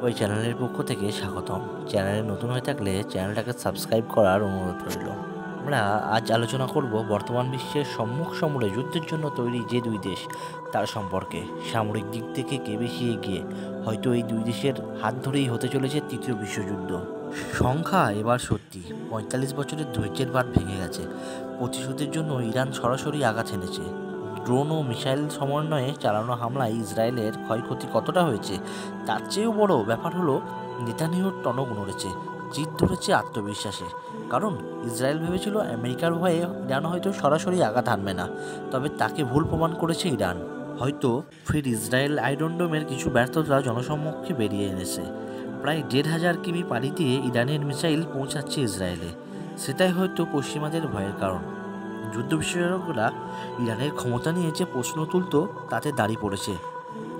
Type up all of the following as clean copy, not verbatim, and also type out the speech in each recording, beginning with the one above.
ওই চ্যানেলের পক্ষ থেকে স্বাগতম। চ্যানেলে নতুন হয়ে থাকলে চ্যানেলটাকে সাবস্ক্রাইব করার অনুরোধ রইল। আমরা আজ আলোচনা করব বর্তমান বিশ্বের সম্মুখ সমরে যুদ্ধের জন্য তৈরি যে দুই দেশ তার সম্পর্কে। সামরিক দিক থেকে কে বেশি এগিয়ে, হয়তো এই দুই দেশের হাত ধরেই হতে চলেছে তৃতীয় বিশ্বযুদ্ধ। সংখ্যা এবার সত্যি ৪৫ বছরের ধৈর্যের বাঁধ ভেঙে গেছে। প্রতিশোধের জন্য ইরান সরাসরি আঘাত এনেছে। ড্রোন ও মিসাইল সমন্বয়ে চালানো হামলায় ইসরায়েলের ক্ষয়ক্ষতি কতটা হয়েছে তার চেয়েও বড় ব্যাপার হলো নেতানিয়াহুর টনক নড়েছে, জিদ ধরেছে আত্মবিশ্বাসে। কারণ ইসরায়েল ভেবেছিল আমেরিকার ভয়ে ইরান হয়তো সরাসরি আঘাত হানবে না, তবে তাকে ভুল প্রমাণ করেছে ইরান। হয়তো ফের ইসরায়েল আয়রন ডোমের কিছু ব্যর্থতা জনসমক্ষে বেরিয়ে এনেছে। প্রায় ১,৫০০ কিমি পাড়ি দিয়ে ইরানের মিসাইল পৌঁছাচ্ছে ইসরায়েলে। সেটাই হয়তো পশ্চিমাদের ভয়ের কারণ। যুদ্ধ বিশেষজ্ঞরা ইরানের ক্ষমতা নিয়ে যে প্রশ্ন তুলত তাতে দাঁড়িয়ে পড়েছে।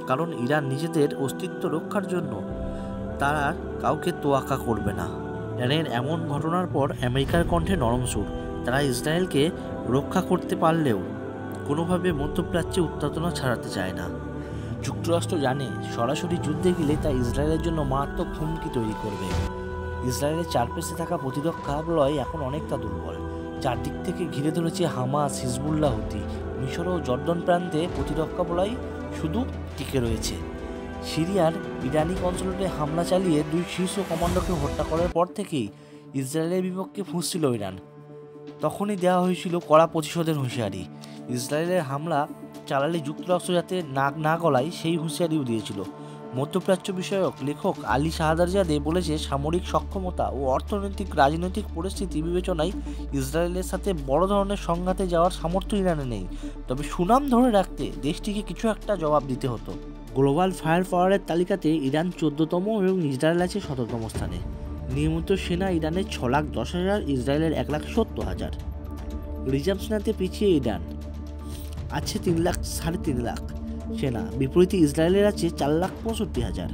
কারণ ইরান নিজেদের অস্তিত্ব রক্ষার জন্য তারা কাউকে তোয়াক্কা করবে না। ইরানের এমন ঘটনার পর আমেরিকার কণ্ঠে নরম সুর। তারা ইসরায়েলকে রক্ষা করতে পারলেও কোনোভাবে মধ্যপ্রাচ্যে উত্তেজনা ছড়াতে চায় না। যুক্তরাষ্ট্র জানে সরাসরি যুদ্ধে গেলে তা ইসরায়েলের জন্য মারাত্মক হুমকি তৈরি করবে। ইসরায়েলের চারপাশে থাকা প্রতিরক্ষা বলয় এখন অনেকটা দুর্বল। চারদিক থেকে ঘিরে ধরেছে হামাস, হিজবুল্লাহ, হুতি। মিশর ও জর্ডন প্রান্তে প্রতিরক্ষা বলয় শুধু টিকে রয়েছে। সিরিয়ার ইরানি কনসুলেটে হামলা চালিয়ে দুই শীর্ষ কমান্ডোকে হত্যা করার পর থেকেই ইসরায়েলের বিপক্ষে ফুঁসছিল ইরান। তখনই দেওয়া হয়েছিল কড়া প্রতিশোধের হুঁশিয়ারি। ইসরায়েলের হামলা চালালে যুক্তরাষ্ট্র যাতে নাক না গলায় সেই হুঁশিয়ারিও দিয়েছিল। মধ্যপ্রাচ্য বিষয়ক লেখক আলী শাহদারজাদে বলেছে, সামরিক সক্ষমতা ও অর্থনৈতিক রাজনৈতিক পরিস্থিতি বিবেচনায় ইসরায়েলের সাথে বড় ধরনের সংঘাতে যাওয়ার সামর্থ্য ইরানে নেই। তবে সুনাম ধরে রাখতে দেশটিকে কিছু একটা জবাব দিতে হতো। গ্লোবাল ফায়ার পাওয়ারের তালিকাতে ইরান ১৪তম এবং ইসরায়েল আছে ১৭তম স্থানে। নিয়মিত সেনা ইরানের ৬,১০,০০০, ইসরায়েলের ১,৭০,০০০। রিজার্ভ সেনাতে পিছিয়ে ইরান আছে ৩,৩,৫,০০০ সেনা, বিপরীতে ইসরায়েলের আছে ৪,৬৫,০০০।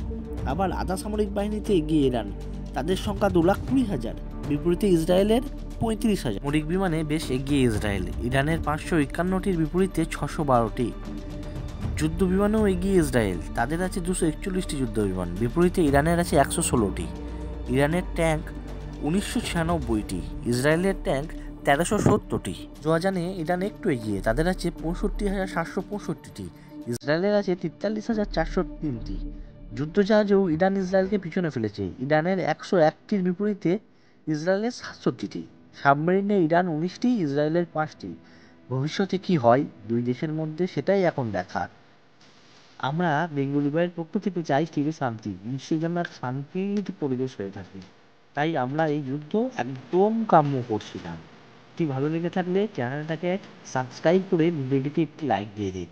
আবার আধা সামরিক বাহিনীতে এগিয়ে ইরান, তাদের সংখ্যা ২,২০,০০০, বিপরীতে ইসরায়েলের ৩৫,০০০। সামরিক বিমানে বেশ এগিয়ে ইসরায়েল, ইরানের ৫৫১টির বিপরীতে ৬১২টি। যুদ্ধ বিমানেও এগিয়ে ইসরায়েল, তাদের আছে ২৪১টি যুদ্ধ বিমান, বিপরীতে ইরানের আছে ১১৬টি। ইরানের ট্যাঙ্ক ১৯৯৬টি, ইসরায়েলের ট্যাঙ্ক ১৩৭০টি। জোয়াজানে ইরান একটু এগিয়ে, তাদের আছে ৬৫,৭৬৫টি, ইসরায়েলের আছে ৪৩,৪০৩টি। যুদ্ধজাহাজেও ইরান ইসরায়েলকে পিছনে ফেলেছে, ইরানের ১০১টির বিপরীতে ইসরায়েলের ৬৭টি। সাবমেরিনে ইরান ১৯টি, ইসরায়েলের ৫টি। ভবিষ্যতে কি হয় দুই দেশের মধ্যে সেটাই এখন দেখার। আমরা বেঙ্গলি বইয়ের পক্ষ থেকে চাই স্থির শান্তি, বিশ্বে যেন এক শান্তির পরিবেশ হয়ে থাকে। তাই আমরা এই যুদ্ধ একদম কাম্য করছি না। ভালো লেগে থাকলে চ্যানেলটাকে সাবস্ক্রাইব করে ভিডিওটিতে একটি লাইক দিয়ে দিন।